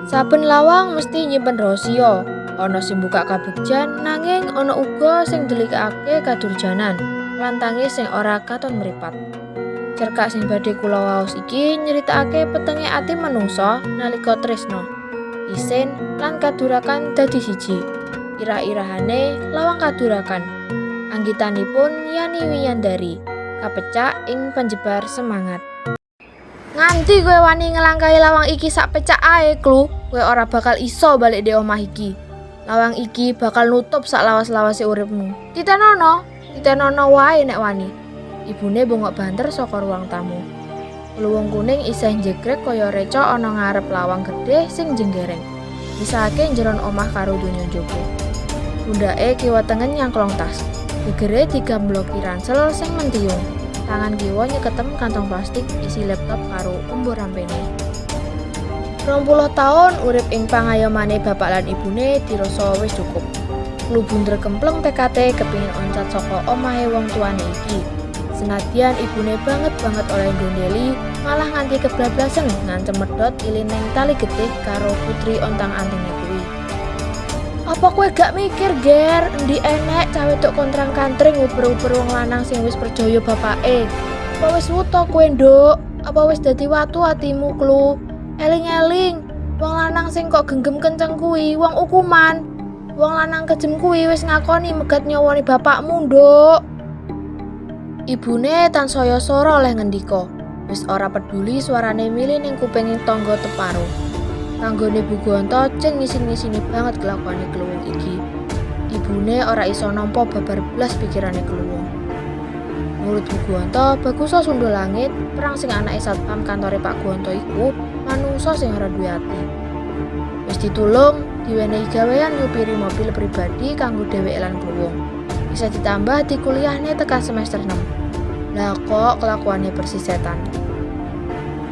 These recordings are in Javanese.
Saben lawang mesti nyimpen rahasia. Ana sing buka kabegjan nanging ana uga sing delikake kadurjanan. Lantange sing ora katon mripat. Cerkak sing badhe kula waos iki nyritakake petenge ati manungsa nalika tresna. Isin lan kadurakan dadi siji. Irah-irahane lawang kadurakan. Anggitanipun Yani Wiyandari. Kapecak ing panjebar semangat. Nganti kowe wani ngelangkahi lawang iki sak pecak ae, Klu, kowe ora bakal iso balik di omah iki. Lawang iki bakal nutup sak lawas-lawase uripmu. Titenono wae nek wani. Ibune bongok banter saka ruang tamu. Kluwung kuning isih jegrek kaya reca ana ngarep lawang gedhe sing jenggereng. Misake njeron omah karo donya njaba. Bundake kiwa tengen nyangklong tas. Gegere digambloki ransel sing mentiung. Tangan kiwa nyeketem kantong plastik isi laptop karo umbu rampene. 20 taun urip ing pangayomane bapak lan ibune dirasa wis cukup. Klu bunder kempleng tekate kepingin oncat saka omahe wong tuane iki. Senadyan ibune banget oleh ndondeli, malah nganti kebablasen ngancem medhot ilineng tali getih karo putri ontang-antinge kuwi. Apa kowe gak mikir, Ger, endi enek cawe tok kontrang-kantring uber-uber wong lanang sing wis percaya bapake? Apa wis wuta kowe, Nduk? Apa wis dadi watu atimu, Klu? Eling-eling, wong lanang sing kok genggam kenceng kuwi wong ukuman. Wong lanang kejem kuwi wis ngakoni megat nyawani bapakmu, Nduk. Ibune tansaya sora oleh ngendika. Wis ora peduli suarane mili ning kuping tangga teparo. Tanggane Bu Gonto ceng ngisin-ngisini banget kelakuane kluwung iki. Ibune ora iso nampa babar blas pikirane kluwung. Menurut Bu Gonto, Bagusa Sundha Langit, perang sing anake satpam kantore Pak Gonto iku manungsa sing ora duwe ati. Wis ditulung, diwenehi gawean nyupiri mobil pribadi kanggo dheweke lan kluwung. Bisa ditambah di kuliahne tekan semester 6. Lah kok kelakuane persis setan.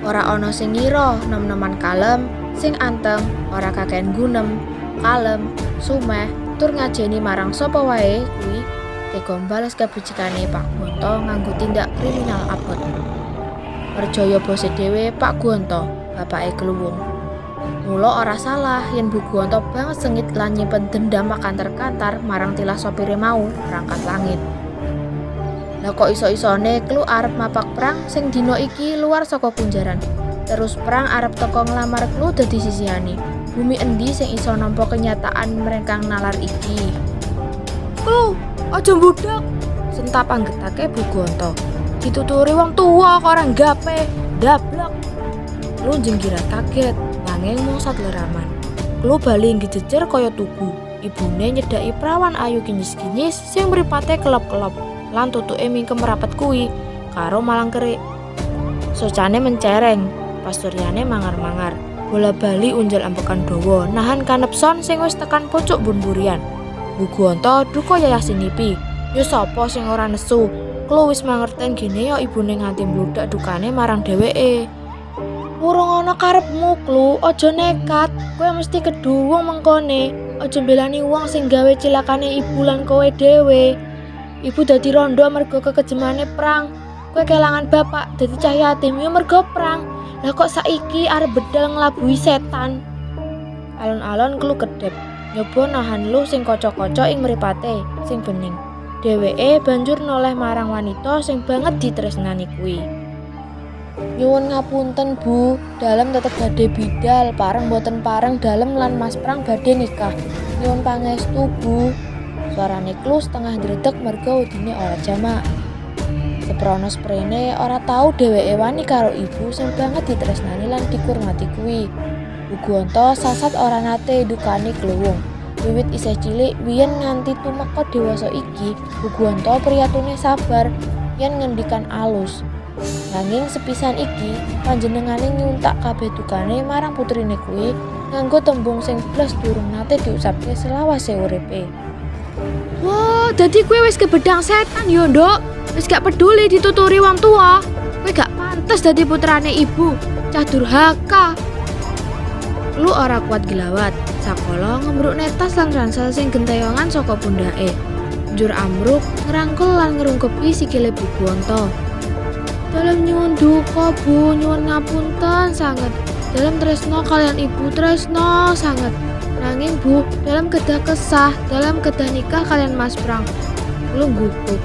Ora ana sing ngira nom-noman kalem, sing anteng, ora kakean gunem, kalem, sumeh, tur ngajeni marang sapa wae kuwi tega bales kabecikane Pak Gonto nganggo tindak kriminal abot. Percaya bose dhewe Pak Gonto, bapake kluwung. Mula ora salah yen Bu Gonto banget sengit lan nyimpen dendam makanter-kantar marang tilas sopire mau berangkat langit. Lah kok iso-isone Klu arep mapak perang sing dina iki luar saka kunjaran. Terus perang arep teko nglamar Klu dadi sisihane. Bumi endi sing iso nampa kenyataan merengkang nalar iki? Klu, aja mbudek. Sentap anggetake Bu Gonto. Dituturi wong tuwa kok ora nggape. Dablek. Klu jengkirat kaget, nanging mung satleraman. Klu bali ngejejer kaya tugu. Ibune nyedaki prawan ayu kinyis-kinyis sing mripate kelop-kelop. Lan tutuke mingkem rapet kuwi karo malang kerik. Socane mencereng, pasturyane mangar-mangar. Bola bali unjal ambekan dawa, nahan kanepson sing wis tekan pucuk bunburian. Bu Gonto duka yayah sinipi. Ya sapa sing ora nesu? Klu wis mangerten gene ya ibune nganti mbludak dukane marang dheweke. Wurung ana karepmu, Klu, aja nekat. Kowe mesti keduwung mengkone. Aja mbelani wong sing gawe cilakane ibu lan kowe dhewe. Ibu dadi rondo mergo kekejemane perang. Kowe kelangan bapak dadi cah yatim yo mergo perang. Lah kok saiki arep bedal nglabui setan. Alon-alon Klu kedep, nyoba nahan luh sing kaca-kaca ing mripate sing bening. Dheweke banjur noleh marang wanita sing banget ditresnani kuwi. Nyuwun ngapunten, Bu, dalem tetep badhe bidal, pareng boten pareng dalem lan Mas Prang badhe nikah. Nyuwun pangestu, Bu. Suarane Klu setengah ndredeg merga wedine ora jamak. Seprono sprene ora tau dheweke wani karo ibu sing banget ditresnani lan dikurmati kuwi. Bu Gonto sasat ora nate dukani kluwung. Wiwit isih cilik wiyen nganti tumeka dewasa iki, Bu Gonto priyatune sabar yen ngendikan alus. Nanging sepisan iki panjenengane nyuntak kabeh dukane marang putrine kuwi nganggo tembung sing blas durung nate diusapke selawase uripe. Wah, dadi kowe wis kebedang setan yo, Nduk. Wis gak peduli dituturi wong tua. Kowe gak pantes dadi putrane ibu. Cah durhaka. Lu ora kuat gelawat. Sakala ngembrukne tas lan ransel sing gentayongan saka pundhake. Njur amruk ngrangkul lan ngrungkepi sikile Bu Gonto. Dalem nyuwun duka, Bu, nyuwun ngapunten sanget. dalam tresno kalian ibu tresno sangat. Nanging Bu, dalam kedah kesah, dalam kedah nikah kalian Mas Prang. Lu gugup.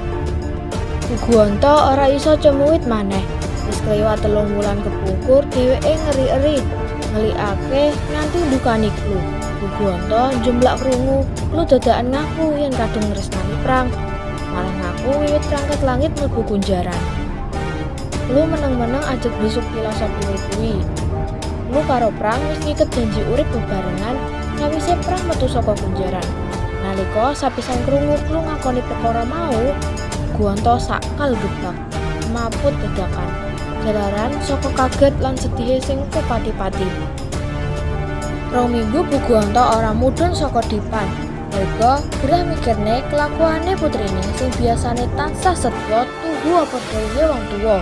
Bu Guwanto ora iso cemuit maneh. Wis kliwat 3 wulan kepungkur dheweke ngeri-eri. Ngelikake nganti ndukani Klu. Bu Guwanto jemblak krungu, Klu dadakan ngaku yen kadung ngresnani Prang. Malah ngaku wiwit prangkat langit mlebu kunjaran. Klu meneng-meneng ajeg besuk filosofi kuwi. Klu karo Prang wis ngiket janji urip bebarengan sawise Prang metu saka kunjaran. Nalika sapisan krungu Klu ngakoni perkara mau, Guwanto sakal gebak, maput dadakan. Jalaran saka kaget lan sedihe sing kepati-pati. 2 minggu Bu Guwanto ora mudhun saka dipan. Merga gerah mikirne kelakuane putrine sing biasane tansah setya tuhu apa dhewe wong tuwa.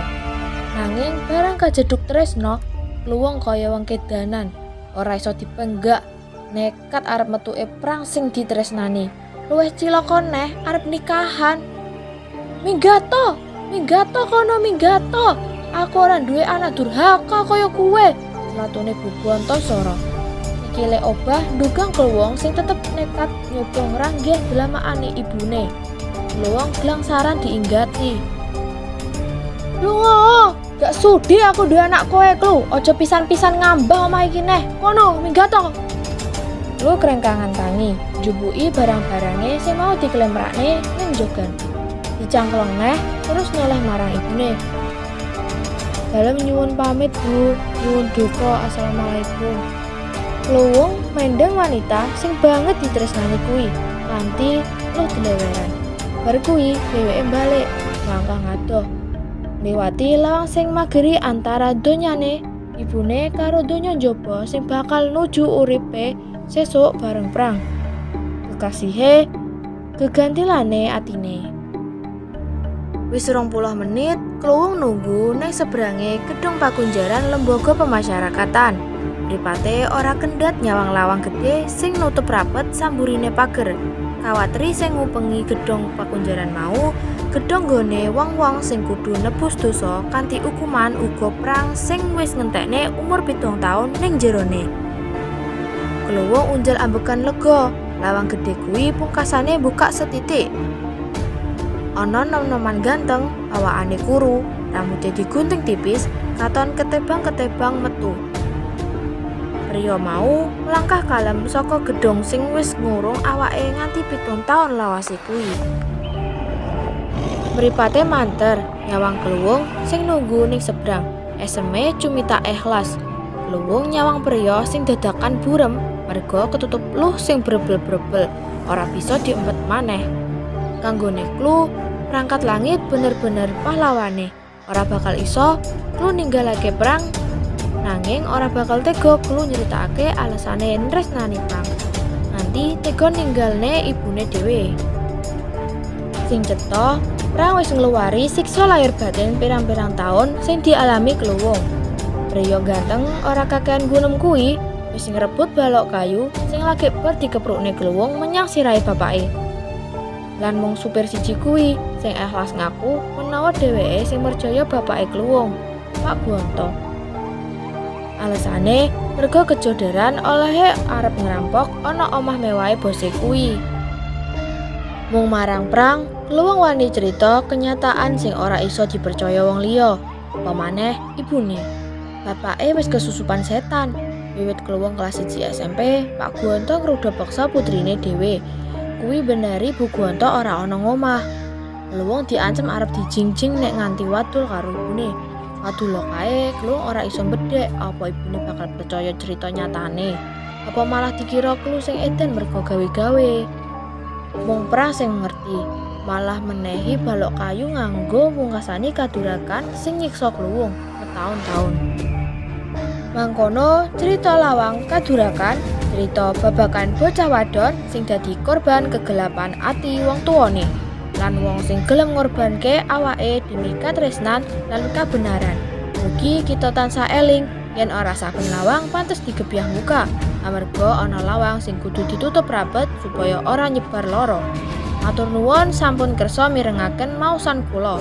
Nanging barang kajeduk tresno, kluwung kaya wong kedanan, ora iso dipenggak, nekat arep metuke Prang sing ditresnani. Luwih cilaka neh arep nikahan. Minggato kono minggato. Aku ora duwe anak durhaka kaya kowe, latune Bu Guwanto sora. Sikile obah ndugang kluwung sing tetep nekat nyoba ngranggeh dlamakane ibune. Kluwung glangsaran diinggati. Lunga, gak sudi aku duwe anak kowe, Klu. Aja pisan-pisan ngambah omah iki neh. Kono minggato. Klu krengkangan tangi, njubuki barang-barange sing mau diklemrakne ning jogan. Dicangklong neh terus noleh marang ibune. Dalam nyuwun pamit Bu, nyuwun duka, assalamualaikum. Kluwung mendeng wanita sing banget ditresnani kuwi, kanthi luh dileweran. Bar kuwi dheweke balik, langkah ngadoh. Liwati lawang sing mageri antara donyane ibune karo donya njaba sing bakal nuju uripe sesuk bareng Prang. Kekasihe gegantilane atine. Wis 20 menit, kluwung nunggu neng seberange gedung pakunjaran lembaga pemasyarakatan. Mripate ora kendhat nyawang lawang gede sing nutup rapet samburine pager. Kawatri sing ngupengi gedung pakunjaran mau, gedung gone wong-wong sing kudu nebus dosa kanthi hukuman uga Prang sing wis ngentekne umur 7 taun ning jerone. Kluwung unjal ambekan lega, lawang gede kuwi pungkasane buka setitik. Ana nom-noman ganteng, awakane kuru, rambutnya digunting tipis, katon ketebang-ketebang metu. Priya mau melangkah kalem saka gedung sing wis ngurung awake nganti 7 taun lawase kuwi. Mripate manter nyawang kluwung sing nunggu ning sebrang. Eseme cumita ikhlas. Kluwung nyawang priya sing dadakan burem merga ketutup luh sing brebel-brebel, ora bisa diempet maneh. Kanggone Klu, perangkat langit bener-bener pahlawane. Ora bakal iso Klu ninggalake Prang. Nanging ora bakal tega Klu nyeritakake alasane nresnani Prang. Nganti tega ninggalne ibune dhewe. Sing cetha, Prang wis ngluwari siksa lahir batin pirang-pirang taun sing dialami kluwung. Priya ganteng ora kakehan gunem kuwi wis ngrebut balok kayu sing lagi bar dikeprukne kluwung menyang sirahe bapake. Lan mung supir siji kuwi sing ikhlas ngaku menawa dheweke sing merjaya bapake kluwung, Pak Guwanto. Alasane merga kejoderan olehe arep ngerampok ana omah mewahe bose kuwi. Mung marang Prang, kluwung wani cerita kenyataan sing ora iso dipercaya wong liya. Apa maneh ibune. Bapake wis kesusupan setan. Wiwit kluwung kelas 1 SMP, Pak Guwanto ngruda paksa putrine dhewe. Kuwi beneri Bu Guwanto ora ana ngomah. Kluwung diancem arep dijingjing nek nganti wadul karo ibune. Wadul kae kluwung ora iso mbedhek apa ibune bakal percaya cerita nyatane. Apa malah dikira Klu sing edan mergo gawe-gawe. Mung Prang sing ngerti, malah menehi balok kayu nganggo pungkasane kadurakan sing nyiksa kluwung bertahun-tahun. Mangkono cerita lawang kadurakan, cerita babakan bocah wadon sing dadi korban kegelapan ati wong tuwane, lan wong sing gelem ngorbanke awake demi katresnan lan kabenaran. Mugi kita tansah eling yen ora saben lawang pantes digebyah muka, amarga ana lawang sing kudu ditutup rapet supaya ora nyebar lara. Matur nuwun sampun kersa mirengaken maosan kula.